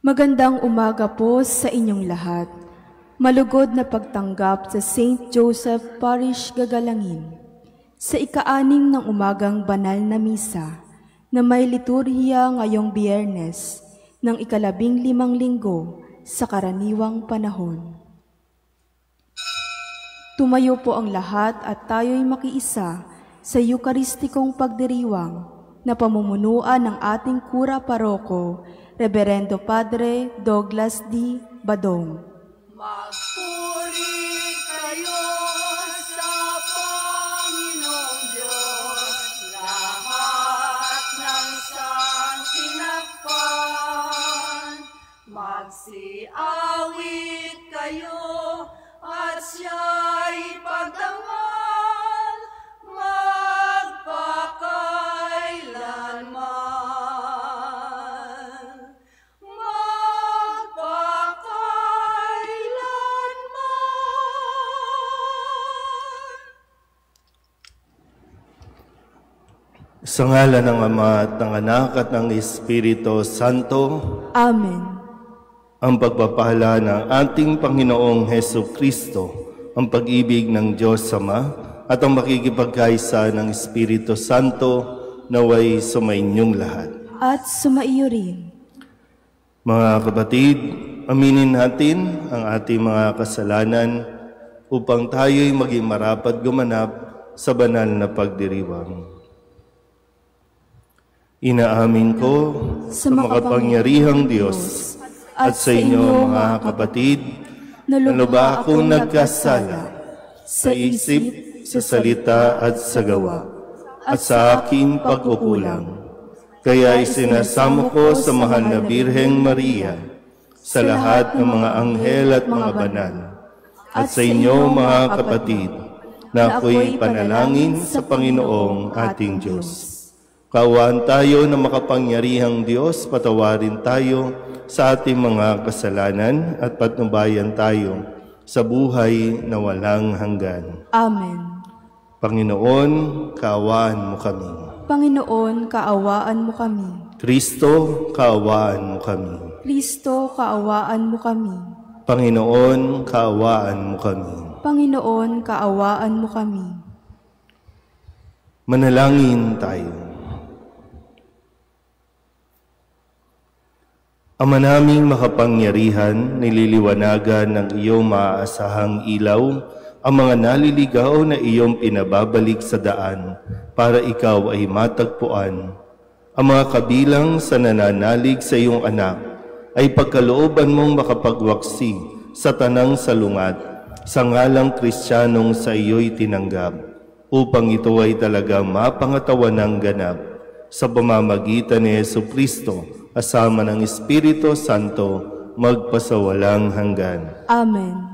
Magandang umaga po sa inyong lahat. Malugod na pagtanggap sa St. Joseph Parish Gagalangin sa ika-6 ng umagang banal na misa na may liturhiya ngayong Biyernes ng ika-15 linggo sa karaniwang panahon. Tumayo po ang lahat at tayo'y makiisa sa Eucharistikong pagdiriwang na pamumunuan ng ating Kura Paroko, Reverendo Padre Douglas D. Badong. Magpuri kayo sa Panginoong Diyos, lahat ng sangkinakpan. Magsiawit kayo at siya'y pagdangal magpakailanman. Sa ngalan ng Ama at ng Anak at ng Espiritu Santo. Amen. Ang pagpapala ng ating Panginoong Hesukristo, ang pag-ibig ng Diyos Ama at ang makikipagkaisa ng Espiritu Santo naway sumainyong lahat. At sumaiyo rin. Mga kapatid, aminin natin ang ating mga kasalanan upang tayo'y maging marapat gumanap sa banal na pagdiriwang. Inaamin ko sa makapangyarihang Diyos at sa inyo mga kapatid na lubha akong nagkasala sa isip, sa salita at sa gawa at sa aking pagkukulang. Kaya isinasamo ko sa mahal na Birheng Maria, sa lahat ng mga anghel at mga banal, at sa inyo mga kapatid na ako'y panalangin sa Panginoong ating Diyos. Kaawaan tayo na makapangyarihang Diyos, patawarin tayo sa ating mga kasalanan at patnubayan tayo sa buhay na walang hanggan. Amen. Panginoon, kaawaan mo kami. Panginoon, kaawaan mo kami. Kristo, kaawaan mo kami. Kristo, kaawaan mo kami. Panginoon, kaawaan mo kami. Panginoon, kaawaan mo kami. Manalangin tayo. Ama naming makapangyarihan, nililiwanagan ng iyong maaasahang ilaw ang mga naliligaw na iyong pinababalik sa daan para ikaw ay matagpuan. Ang mga kabilang sa nananalig sa iyong anak ay pagkalooban mong makapagwaksi sa tanang salungat sa ngalang Kristiyanong sa iyo'y tinanggap upang ito ay talagang mapangatawan ng ganap sa pamamagitan ni Jesucristo kasama ng Espiritu Santo, magpasawalang hanggan. Amen.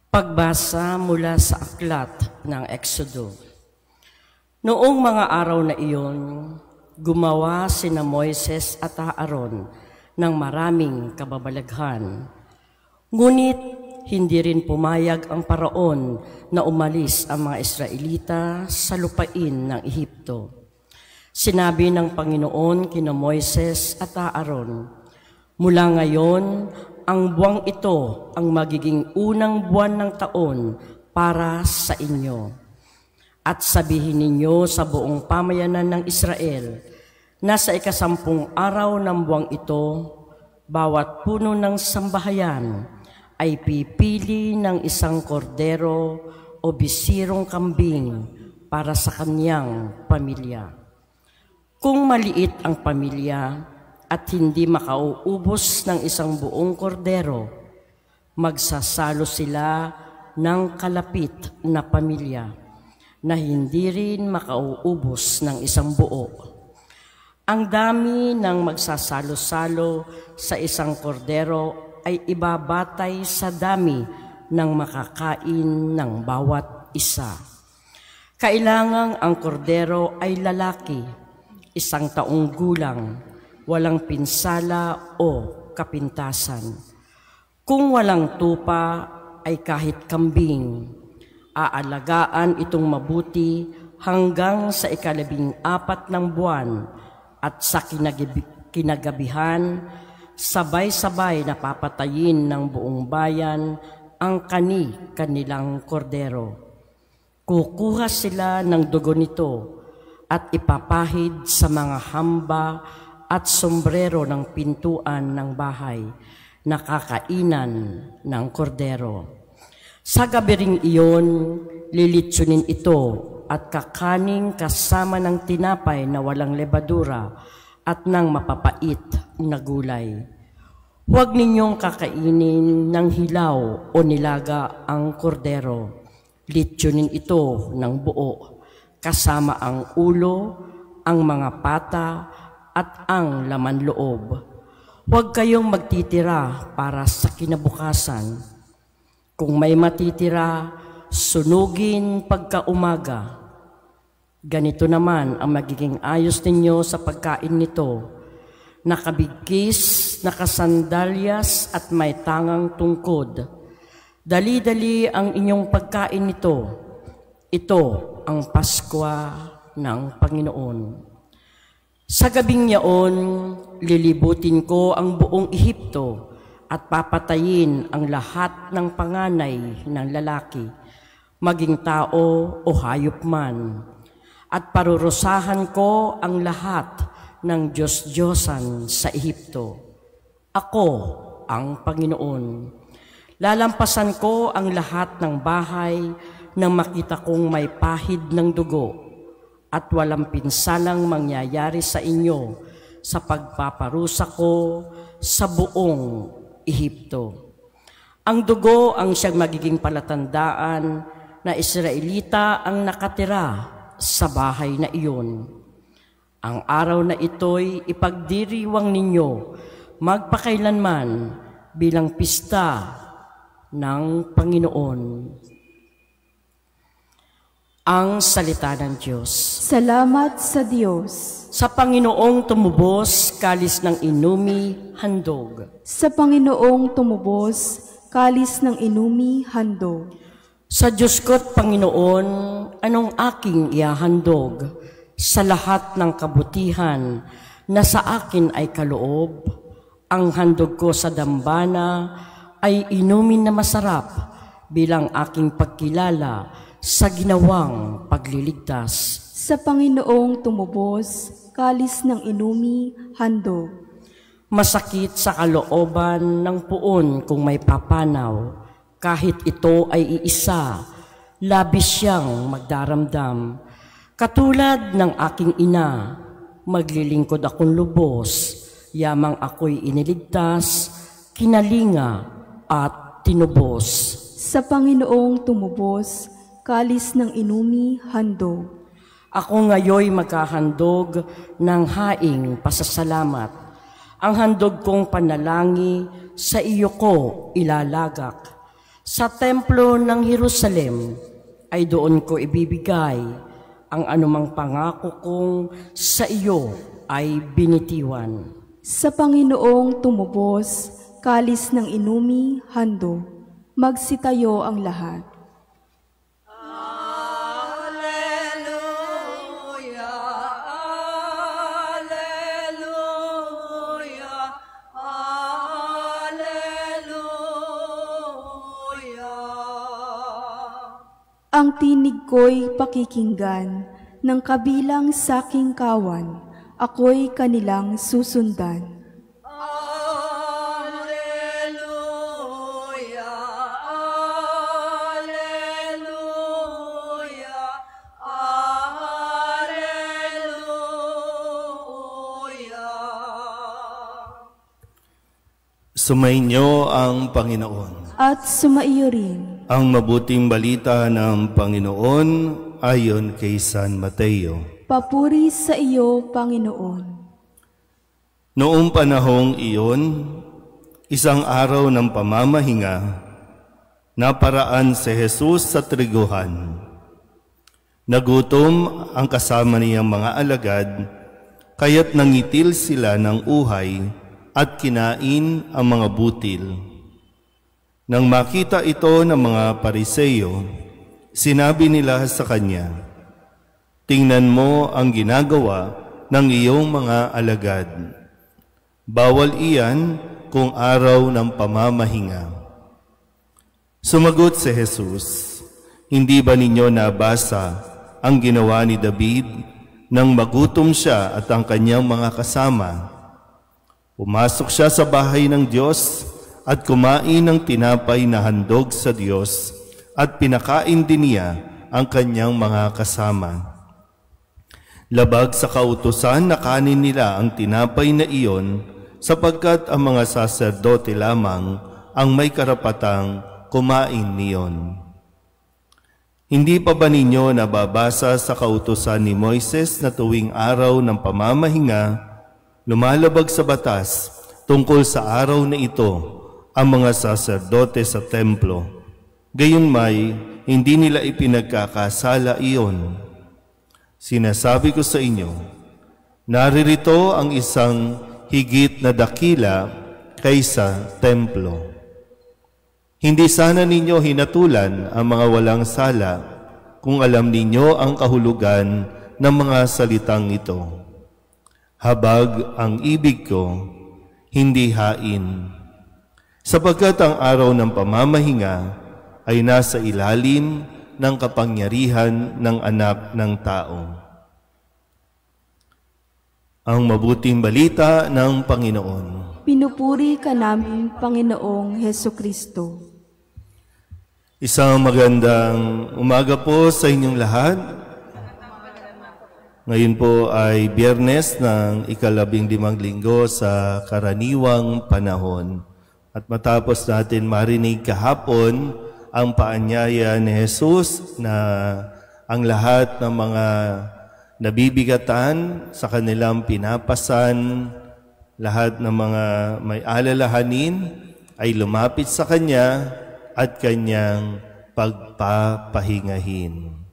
Pagbasa mula sa aklat ng Exodo. Noong mga araw na iyon, gumawa sina Moises at Aaron ng maraming kababalaghan. Ngunit hindi rin pumayag ang Paraon na umalis ang mga Israelita sa lupain ng Ehipto. Sinabi ng Panginoon kina Moises at Aaron, "Mula ngayon, ang buwang ito ang magiging unang buwan ng taon para sa inyo. At sabihin ninyo sa buong pamayanan ng Israel na sa ika-10 araw ng buwang ito, bawat puno ng sambahayan ay pipili ng isang kordero o bisirong kambing para sa kanyang pamilya. Kung maliit ang pamilya at hindi makauubos ng isang buong kordero, magsasalo sila ng kalapit na pamilya na hindi rin makauubos ng isang buo. Ang dami ng magsasalo-salo sa isang kordero ay ibabatay sa dami ng makakain ng bawat isa. Kailangang ang kordero ay lalaki, 1 taong gulang, walang pinsala o kapintasan. Kung walang tupa ay kahit kambing, aalagaan itong mabuti hanggang sa 14 ng buwan at sa kinagabihan, sabay-sabay na papatayin ng buong bayan ang kanilang kordero. Kukuha sila ng dugo nito at ipapahid sa mga hamba at sombrero ng pintuan ng bahay na kakainan ng kordero. Sa gabi ring iyon, lilitsunin ito at kakaning kasama ng tinapay na walang lebadura at ng mapapait na gulay. Huwag ninyong kakainin ng hilaw o nilaga ang kordero. Litsunin ito ng buo, kasama ang ulo, ang mga pata, at ang laman loob. Huwag kayong magtitira para sa kinabukasan. Kung may matitira, sunugin pagkaumaga. Ganito naman ang magiging ayos ninyo sa pagkain nito. Nakabigkis, nakasandalyas at may tangang tungkod. Dali-dali ang inyong pagkain nito. Ito ang Paskwa ng Panginoon. Sa gabing yaon, lilibutin ko ang buong Ehipto at papatayin ang lahat ng panganay ng lalaki, maging tao o hayop man. At parurusahan ko ang lahat ng Diyos-Diyosan sa Ehipto. Ako ang Panginoon. Lalampasan ko ang lahat ng bahay nang makita kong may pahid ng dugo at walang pinsalang mangyayari sa inyo sa pagpaparusa ko sa buong Ehipto. Ang dugo ang siyang magiging palatandaan na Israelita ang nakatira sa bahay na iyon. Ang araw na ito'y ipagdiriwang ninyo magpakailanman bilang pista ng Panginoon. Ang salita ng Diyos. Salamat sa Diyos. Sa Panginoong tumubos, kalis ng inumi, handog. Sa Panginoong tumubos, kalis ng inumi, handog. Sa Diyos ko't Panginoon, anong aking ihahandog sa lahat ng kabutihan na sa akin ay kaloob? Ang handog ko sa dambana ay inumin na masarap bilang aking pagkilala sa ginawang pagliligtas. Sa Panginoong tumubos, kalis ng inumi, handog. Masakit sa kalooban ng puon kung may papanaw, kahit ito ay iisa, labis siyang magdaramdam. Katulad ng aking ina, maglilingkod akong lubos, yamang ako'y iniligtas, kinalinga at tinubos. Sa Panginoong tumubos, kalis ng inumi, handog. Ako ngayoy maghahandog ng haing pasasalamat. Ang handog kong panalangin sa iyo ko ilalagak. Sa templo ng Jerusalem ay doon ko ibibigay ang anumang pangako kong sa iyo ay binitiwan. Sa Panginoong tumubos, kalis ng inumi, handog. Magsitayo ang lahat. Ang tinig ko'y pakikinggan, ng kabilang saking kawan, ako'y kanilang susundan. Alleluia, alleluia, alleluia. Sumainyo ang Panginoon. At sumaiyo rin. Ang mabuting balita ng Panginoon ayon kay San Mateo. Papuri sa iyo, Panginoon. Noong panahong iyon, isang araw ng pamamahinga, naparaan si Jesus sa triguhan. Nagutom ang kasama niyang mga alagad, kaya't nangitil sila ng uhay at kinain ang mga butil. Nang makita ito ng mga Pariseo, sinabi nila sa kanya, "Tingnan mo ang ginagawa ng iyong mga alagad. Bawal iyan kung araw ng pamamahinga." Sumagot si Jesus, "Hindi ba ninyo nabasa ang ginawa ni David nang magutom siya at ang kanyang mga kasama? Pumasok siya sa bahay ng Diyos at kumain ng tinapay na handog sa Diyos at pinakain din niya ang kanyang mga kasama. Labag sa kautusan na kanin nila ang tinapay na iyon sapagkat ang mga saserdote lamang ang may karapatang kumain niyon. Hindi pa ba ninyo nababasa sa kautusan ni Moises na tuwing araw ng pamamahinga, lumalabag sa batas tungkol sa araw na ito ang mga saserdote sa templo? Gayunmay, hindi nila ipinagkakasala iyon. Sinasabi ko sa inyo, naririto ang isang higit na dakila kaysa templo. Hindi sana ninyo hinatulan ang mga walang sala kung alam ninyo ang kahulugan ng mga salitang ito. Habag ang ibig ko, hindi hain. Sapagkat ang araw ng pamamahinga ay nasa ilalim ng kapangyarihan ng Anak ng Tao. Ang mabuting balita ng Panginoon. Pinupuri ka namin, Panginoong Hesukristo. Isang magandang umaga po sa inyong lahat. Ngayon po ay Biyernes ng ika-15 linggo sa karaniwang panahon. At matapos natin marinig kahapon ang paanyaya ni Jesus na ang lahat ng mga nabibigatan sa kanilang pinapasan, lahat ng mga may alalahanin ay lumapit sa Kanya at Kanyang pagpapahingahin.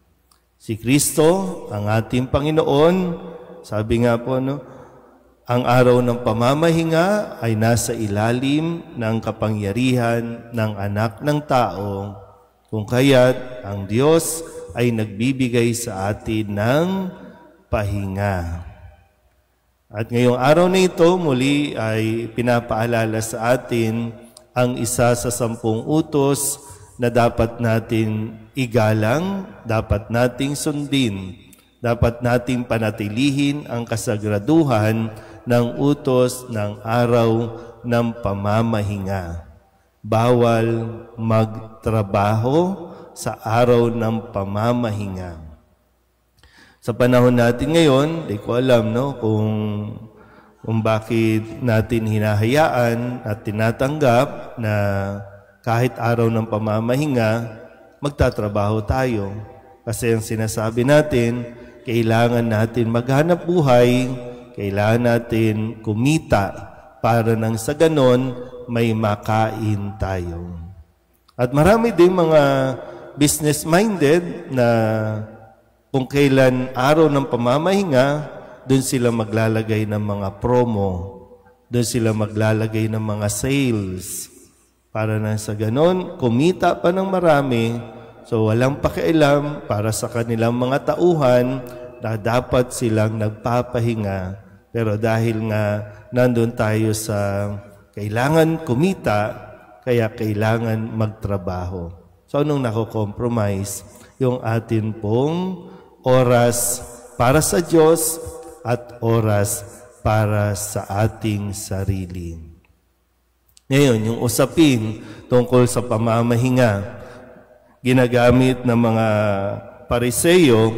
Si Kristo, ang ating Panginoon, sabi nga po, ang araw ng pamamahinga ay nasa ilalim ng kapangyarihan ng Anak ng Tao, kung kaya't ang Diyos ay nagbibigay sa atin ng pahinga. At ngayong araw na ito, muli ay pinapaalala sa atin ang isa sa 10 utos na dapat natin igalang, dapat nating sundin, dapat nating panatilihin ang kasagraduhan ng utos ng araw ng pamamahinga. Bawal magtrabaho sa araw ng pamamahinga. Sa panahon natin ngayon, di ko alam kung bakit natin hinahayaan at tinatanggap na kahit araw ng pamamahinga, magtatrabaho tayo. Kasi ang sinasabi natin, kailangan natin maghanap buhay, kailangan natin kumita para nang sa ganon may makain tayo. At marami din mga business-minded na kung kailan araw ng pamamahinga, doon sila maglalagay ng mga promo, doon sila maglalagay ng mga sales. Para nang sa ganon, kumita pa ng marami, so walang pakialam para sa kanilang mga tauhan na dapat silang nagpapahinga. Pero dahil nga nandun tayo sa kailangan kumita, kaya kailangan magtrabaho. So anong nako-compromise? Yung atin pong oras para sa Diyos at oras para sa ating sarili. Ngayon, yung usapin tungkol sa pamamahinga, ginagamit ng mga Pariseo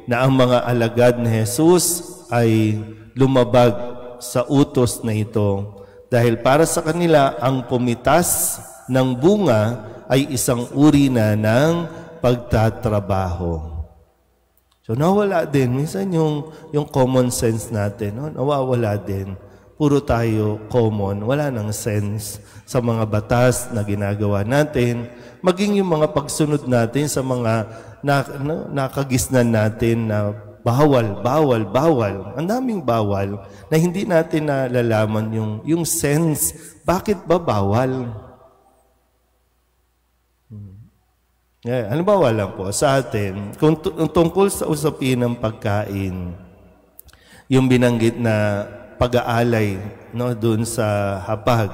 na ang mga alagad ni Jesus ay lumabag sa utos na ito dahil para sa kanila ang pumitas ng bunga ay isang uri na ng pagtatrabaho. So nawala din minsan yung common sense natin, nawawala din. Puro tayo common, wala nang sense sa mga batas na ginagawa natin, maging yung mga pagsunod natin sa mga nakagisnan natin na bawal, bawal, bawal. Ang daming bawal na hindi natin nalalaman yung sense. Bakit ba bawal? Halimbawa lang po, sa atin, kung tungkol sa usapin ng pagkain, yung binanggit na pag-aalay, no, dun sa hapag,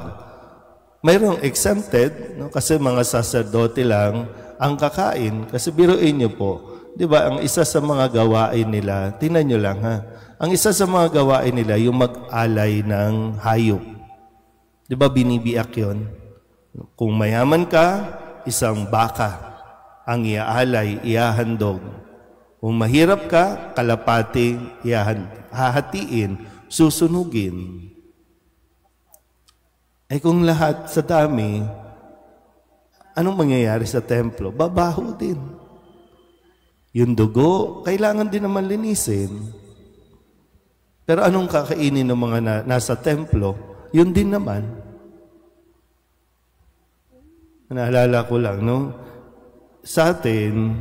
mayroong exempted, no, kasi mga saserdote lang ang kakain. Kasi biruin nyo po, di ba, ang isa sa mga gawain nila, tingnan nyo lang ha, ang isa sa mga gawain nila, yung mag-alay ng hayop. Di ba, binibiyak yun? Kung mayaman ka, isang baka ang iaalay, ihahandog. Kung mahirap ka, kalapati, hahatiin, susunugin. Ay kung lahat sa dami, anong mangyayari sa templo? Babaho din. Yung dugo, kailangan din naman linisin. Pero anong kakainin ng mga nasa templo? Yun din naman. Naalala ko lang, no? Sa atin,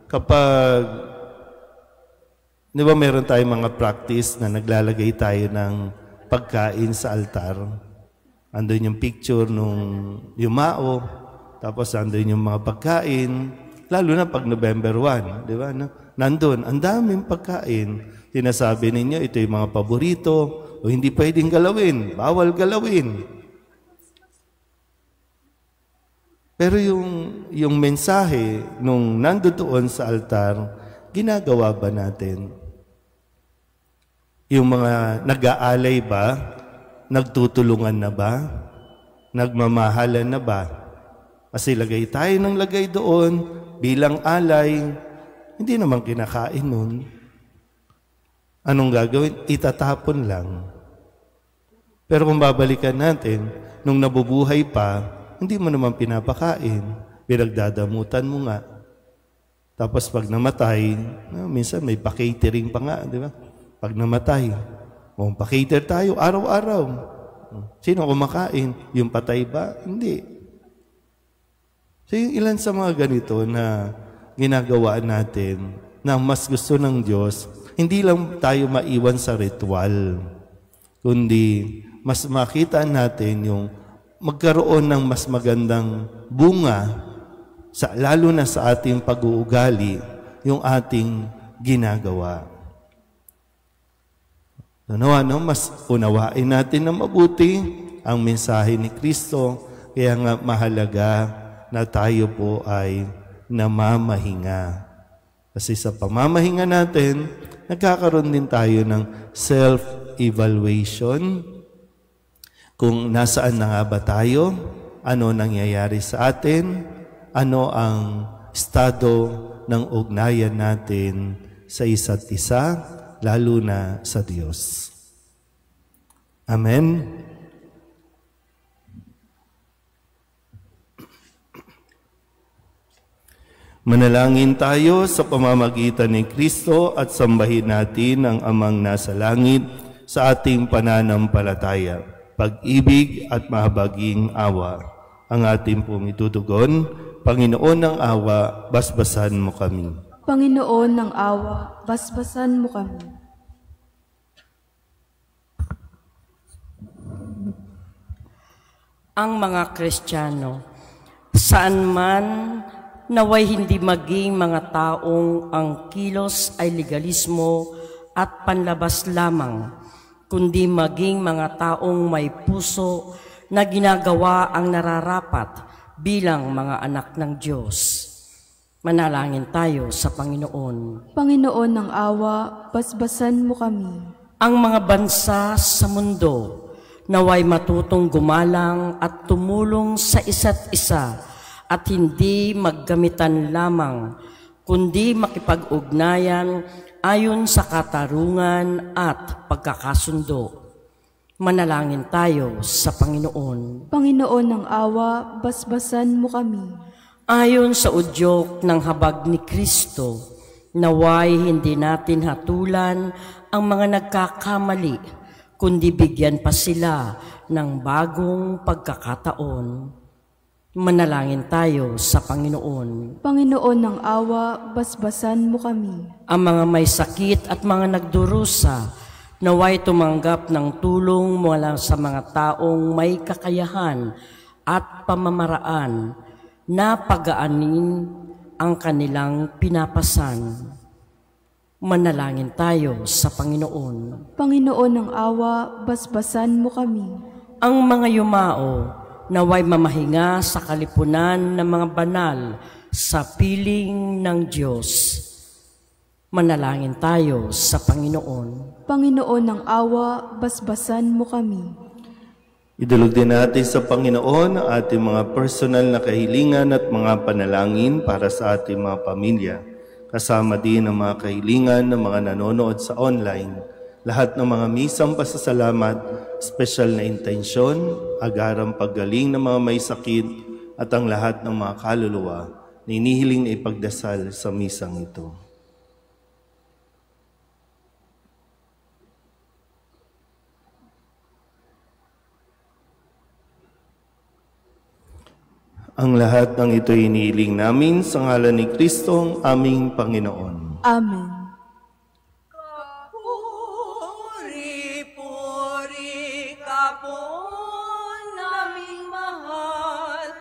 kapag, di ba meron tayong mga practice na naglalagay tayo ng pagkain sa altar? Andun yung picture nung yumao, tapos andun yung mga pagkain, lalo na pag November 1, di ba? Nandun, ang daming pagkain. Sinasabi ninyo, ito yung mga paborito, o hindi pwedeng galawin, bawal galawin. Pero yung mensahe nung nandoon sa altar, ginagawa ba natin? Yung mga nag-aalay ba? Nagtutulungan na ba? Nagmamahalan na ba? Kasi lagay tayo ng lagay doon bilang alay, hindi naman kinakain nun. Anong gagawin? Itatapon lang. Pero kung babalikan natin, nung nabubuhay pa, hindi mo naman pinapakain. Pinagdadamutan mo nga. Tapos pag namatay, minsan may pa-catering pa nga, di ba? Pag namatay, pa-cater tayo araw-araw. Sino kumakain? Yung patay ba? Hindi. So yung ilan sa mga ganito na ginagawa natin na mas gusto ng Diyos, hindi lang tayo maiwan sa ritual, kundi mas makita natin yung magkaroon ng mas magandang bunga, lalo na sa ating pag-uugali, yung ating ginagawa. Mas unawain natin na mabuti ang mensahe ni Kristo, kaya nga mahalaga na tayo po ay namamahinga. Kasi sa pamamahinga natin, nagkakaroon din tayo ng self-evaluation. Kung nasaan na nga ba tayo, ano nangyayari sa atin, ano ang estado ng ugnayan natin sa isa't isa, lalo na sa Diyos. Amen. Manalangin tayo sa pamamagitan ni Kristo at sambahin natin ang Amang nasa langit sa ating pananampalataya. Pag-ibig at mahabaging awa. Ang ating pong itutugon, Panginoon ng awa, basbasan mo kami. Panginoon ng awa, basbasan mo kami. Ang mga Kristiyano, saan man naway hindi maging mga taong ang kilos ay legalismo at panlabas lamang, kundi maging mga taong may puso na ginagawa ang nararapat bilang mga anak ng Diyos. Manalangin tayo sa Panginoon. Panginoon ng awa, basbasan mo kami. Ang mga bansa sa mundo naway matutong gumalang at tumulong sa isa't isa at hindi maggamitan lamang, kundi makipag-ugnayan ayon sa katarungan at pagkakasundo. Manalangin tayo sa Panginoon. Panginoon ng awa, basbasan mo kami. Ayon sa udyok ng habag ni Kristo, naway hindi natin hatulan ang mga nagkakamali, kundi bigyan pa sila ng bagong pagkakataon. Manalangin tayo sa Panginoon. Panginoon ng awa, basbasan mo kami. Ang mga may sakit at mga nagdurusa, naway tumanggap ng tulong mula sa mga taong may kakayahan at pamamaraan na pagaanin ang kanilang pinapasan. Manalangin tayo sa Panginoon. Panginoon ng awa, basbasan mo kami. Ang mga yumao naway mamahinga sa kalipunan ng mga banal sa piling ng Diyos. Manalangin tayo sa Panginoon. Panginoon ng awa, basbasan mo kami. Idulog din natin sa Panginoon ang ating mga personal na kahilingan at mga panalangin para sa ating mga pamilya. Kasama din ang mga kahilingan ng mga nanonood sa online. Lahat ng mga misang pasasalamat, special na intensyon, agarang paggaling ng mga may sakit at ang lahat ng mga kaluluwa na inihiling na ipagdasal sa misang ito. Ang lahat ng ito inihiling namin sa ngalan ni Kristong aming Panginoon. Amen. Puri-puri ka po naming mahal,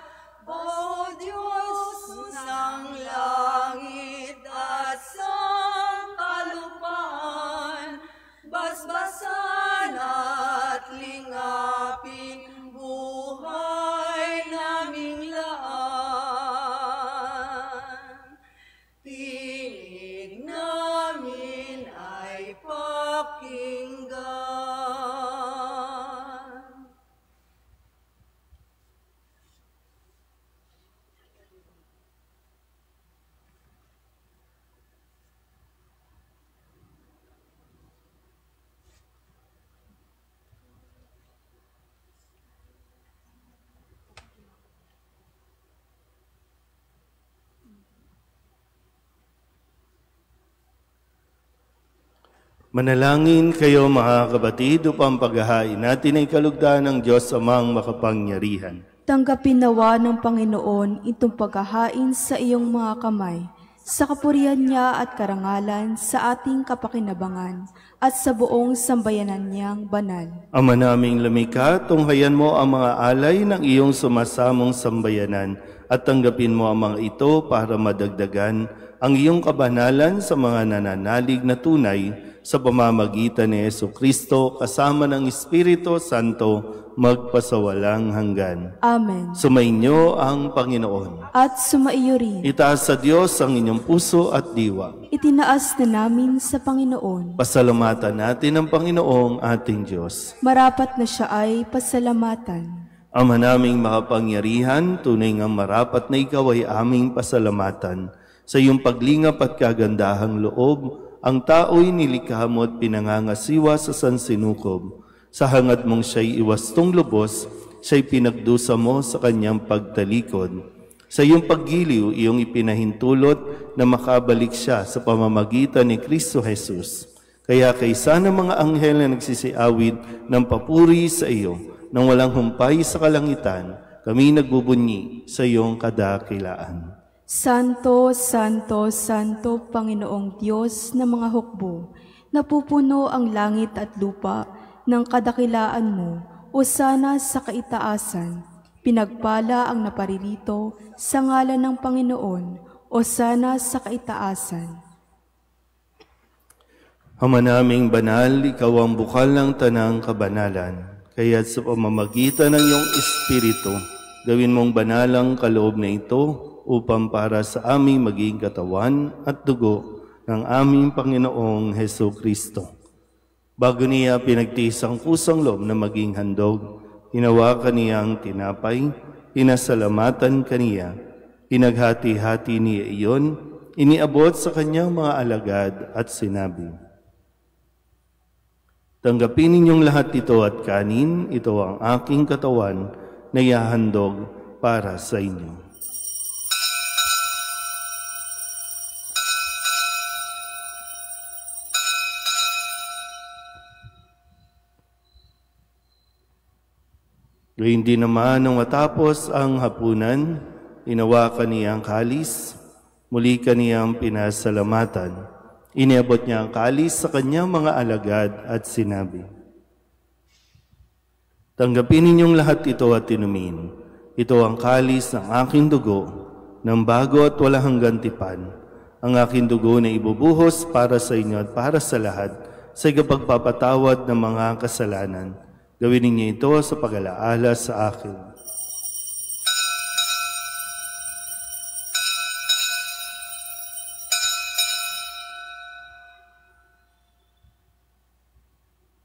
O Diyos ng langit at sangkalupaan, basbasan at lingapin buhay naming laan. Tinig namin ay pakinggan. Manalangin kayo mga kapatid upang paghahain natin ay kalugdan ng Diyos amang makapangyarihan. Tanggapin nawa ng Panginoon itong paghahain sa iyong mga kamay, sa kapurihan niya at karangalan sa ating kapakinabangan at sa buong sambayanan niyang banal. Ama naming lumikha, tunghayan mo ang mga alay ng iyong sumasamong sambayanan at tanggapin mo ang mga ito para madagdagan ang iyong kabanalan sa mga nananalig na tunay sa pamamagitan ni Jesucristo kasama ng Espiritu Santo magpasawalang hanggan. Amen. Sumainyo ang Panginoon. At sumaiyo rin. Itaas sa Diyos ang inyong puso at diwa. Itinaas na namin sa Panginoon. Pasalamatan natin ang Panginoong ating Diyos. Marapat na siya ay pasalamatan. Ama naming makapangyarihan, tunay ngang marapat na ikaw ay aming pasalamatan. Sa iyong paglingap at kagandahang loob, ang tao'y nilikha mo at pinangangasiwa sa sansinukob. Sa hangad mong siya'y iwastong lubos, siya'y pinagdusa mo sa kanyang pagtalikod. Sa iyong paggiliw, iyong ipinahintulot na makabalik siya sa pamamagitan ni Kristo Jesus. Kaya kaysa ng mga anghel na nagsisiawid ng papuri sa iyo, nang walang humpay sa kalangitan, kami nagbubunyi sa iyong kadakilaan. Santo, Santo, Santo, Panginoong Diyos ng mga hukbo, napupuno ang langit at lupa ng kadakilaan mo, o sana sa kaitaasan. Pinagpala ang naparirito sa ngalan ng Panginoon, o sana sa kaitaasan. Ama naming banal, ikaw ang bukal ng tanang kabanalan. Kaya't sa pamamagitan ng iyong Espiritu, gawin mong banalang kaloob na ito, upang para sa aming maging katawan at dugo ng aming Panginoong Jesucristo. Bago niya pinagtiis ang kusang loob na maging handog, hinawakan niya ang tinapay, pinasalamatan kaniya, pinaghati-hati niya iyon, iniabot sa kanyang mga alagad at sinabi, "Tanggapin ninyong lahat ito at kanin, ito ang aking katawan na ihahandog para sa inyo." Gayun din naman nung matapos ang hapunan, inawakan niya ang kalis, muli kaniyang pinasalamatan. Iniabot niya ang kalis sa kanyang mga alagad at sinabi, "Tanggapin ninyong lahat ito at inumin. Ito ang kalis ng aking dugo, ng bago at walang hanggang tipan. Ang aking dugo na ibubuhos para sa inyo at para sa lahat sa ikapagpapatawad ng mga kasalanan. Gawin ninyo ito sa pag-alaala sa akin.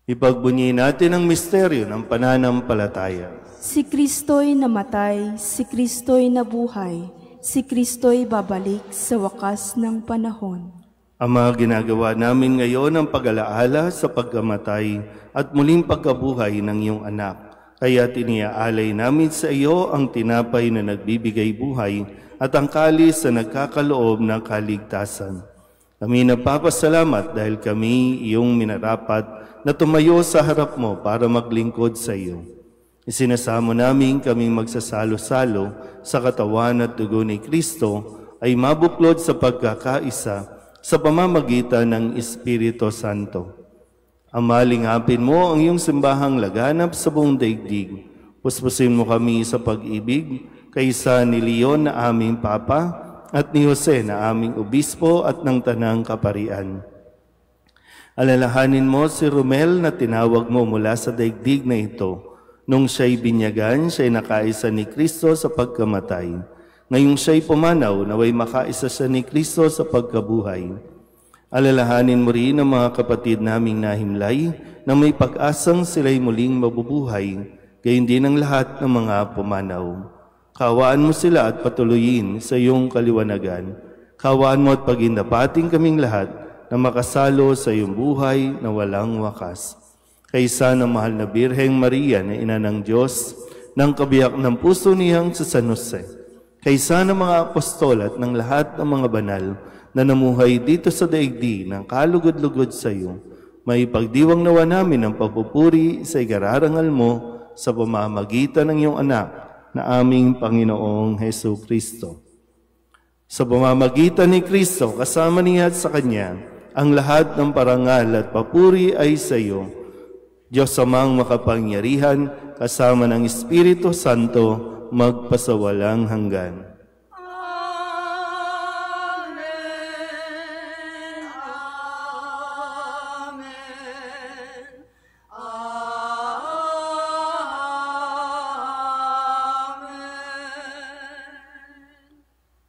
Ipagbunyi natin ang misteryo ng pananampalataya. Si Kristo'y namatay, si Kristo'y nabuhay, si Kristo'y babalik sa wakas ng panahon. Ama, ginagawa namin ngayon ang pag-alaala sa pagkamatay at muling pagkabuhay ng iyong anak. Kaya tiniaalay namin sa iyo ang tinapay na nagbibigay buhay at ang kalis na nagkakaloob ng kaligtasan. Kami nagpapasalamat dahil kami iyong minarapat na tumayo sa harap mo para maglingkod sa iyo. Isinasamo namin kaming magsasalo-salo sa katawan at dugo ni Kristo ay mabuklod sa pagkakaisa sa pamamagitan ng Espiritu Santo. Ama, lingapin mo ang iyong simbahang laganap sa buong daigdig. Puspusin mo kami sa pag-ibig kaysa ni Leon na aming Papa at ni Jose na aming Obispo at ng Tanang Kaparian. Alalahanin mo si Romel na tinawag mo mula sa daigdig na ito. Nung siya'y binyagan, siya'y nakaisa ni Kristo sa pagkamatay. Ngayong siya'y pumanaw, naway makaisa siya ni Kristo sa pagkabuhay. Alalahanin mo rin ang mga kapatid naming nahimlay na may pag-asang sila'y muling mabubuhay, gayon din ang lahat ng mga pumanaw. Kawaan mo sila at patuloyin sa iyong kaliwanagan. Kawaan mo at pagindapating kaming lahat na makasalo sa iyong buhay na walang wakas. Kaysa ng mahal na Birheng Maria na ina ng Diyos, ng kabiyak ng puso niyang sa San Jose, kaysa ng mga apostol at ng lahat ng mga banal na namuhay dito sa daigdig ng kalugod-lugod sa iyo, may pagdiwang nawa namin ang papupuri sa ikararangal mo sa pamamagitan ng iyong anak na aming Panginoong Hesu Kristo. Sa pamamagitan ni Kristo, kasama niya at sa Kanya, ang lahat ng parangal at papuri ay sa iyo, Diyos amang makapangyarihan, kasama ng Espiritu Santo, magpasawalang hanggan. Amen. Amen. Amen.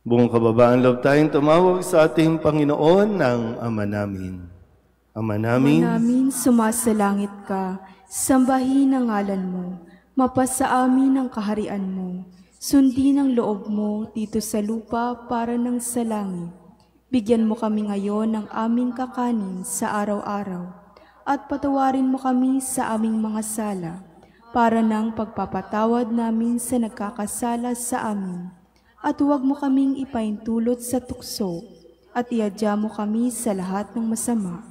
Buong kababaan loob tayong tumawag sa ating Panginoon ng Ama namin. Ama namin, sumasalangit ka, sambahin ang ngalan mo, mapasa amin ang kaharian mo, sundin ang loob mo dito sa lupa para ng sa langit. Bigyan mo kami ngayon ng aming kakanin sa araw-araw, at patawarin mo kami sa aming mga sala, para ng pagpapatawad namin sa nagkakasala sa amin. At huwag mo kaming ipaintulot sa tukso, at iadya mo kami sa lahat ng masama.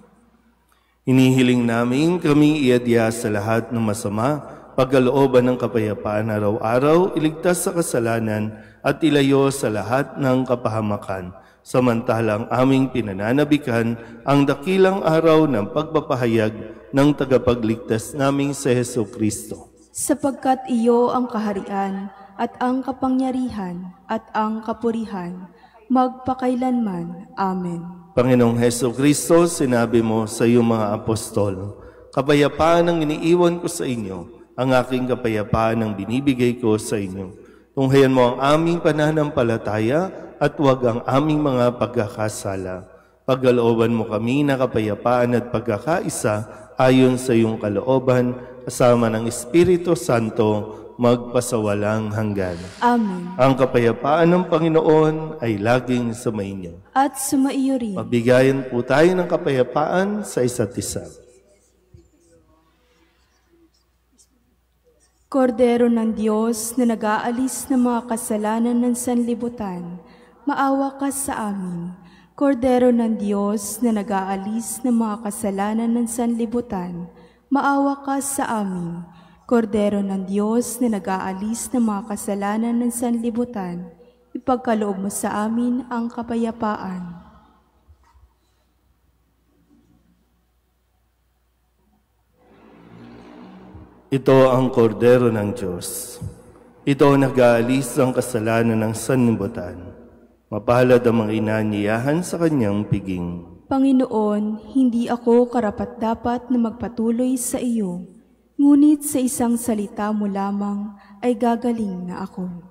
Hinihiling namin kami iadya sa lahat ng masama, pagkalooban ng kapayapaan araw-araw, iligtas sa kasalanan at ilayo sa lahat ng kapahamakan. Samantalang aming pinananabikan ang dakilang araw ng pagpapahayag ng tagapagligtas naming si Hesu Kristo. Sapagkat iyo ang kaharian at ang kapangyarihan at ang kapurihan, magpakailanman. Amen. Panginoong Hesu Kristo, sinabi mo sa iyong mga apostol, kapayapaan ang iniiwan ko sa inyo, ang aking kapayapaan ang binibigay ko sa inyo. Tunghayan mo ang aming pananampalataya at huwag ang aming mga pagkakasala. Pagkalooban mo kami na kapayapaan at pagkakaisa ayon sa iyong kalooban, kasama ng Espiritu Santo, magpasawalang hanggan. Amen. Ang kapayapaan ng Panginoon ay laging sumainyo. At sumaiyo rin. Mabigayan po tayo ng kapayapaan sa isa't isa. Kordero ng Diyos na nag-aalis ng mga kasalanan ng sanlibutan, maawa ka sa amin. Kordero ng Diyos na nag-aalis ng mga kasalanan ng sanlibutan, maawa ka sa amin. Kordero ng Diyos na nag-aalis ng mga kasalanan ng sanlibutan, ipagkaloob mo sa amin ang kapayapaan. Ito ang kordero ng Diyos. Ito ang nag-aalis ng kasalanan ng sanlibutan. Mapalad ang mga inanyayahan sa kanyang piging. Panginoon, hindi ako karapat-dapat na magpatuloy sa iyo, ngunit sa isang salita mo lamang ay gagaling na ako.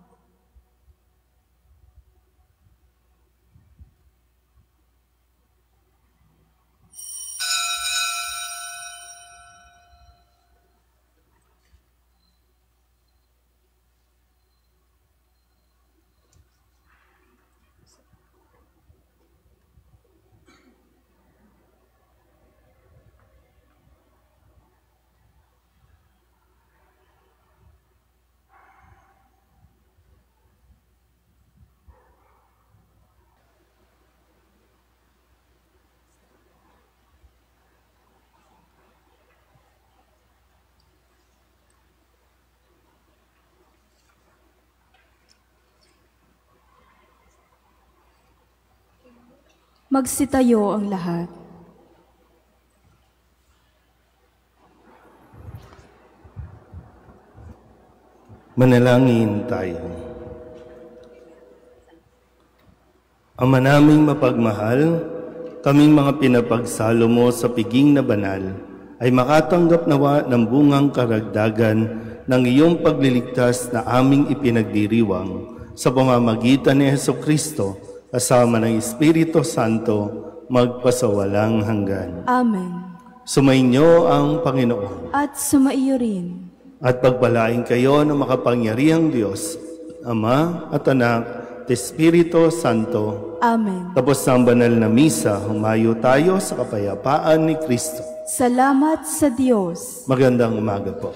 Magsitayo ang lahat. Manalangin tayo. Ama naming mapagmahal, kaming mga pinapagsalo mo sa piging na banal, ay makatanggap nawa ng bungang karagdagan ng iyong pagliligtas na aming ipinagdiriwang sa pamamagitan ni Jesucristo, kasama ng Espiritu Santo, magpasawalang hanggan. Amen. Sumainyo ang Panginoon. At sumaiyo rin. At pagpalain kayo ng makapangyarihang Diyos, Ama at Anak, at Espiritu Santo. Amen. Tapos ng banal na misa, humayo tayo sa kapayapaan ni Kristo. Salamat sa Diyos. Magandang umaga po.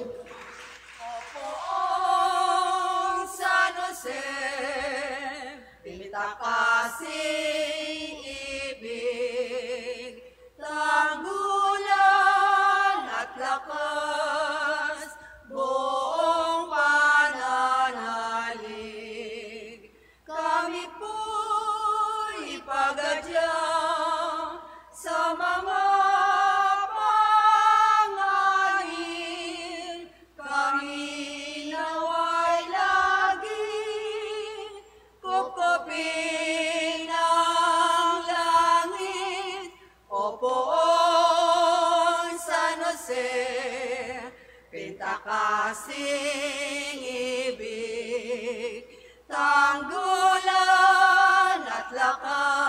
Kasing ibig, tanggulan at lakas.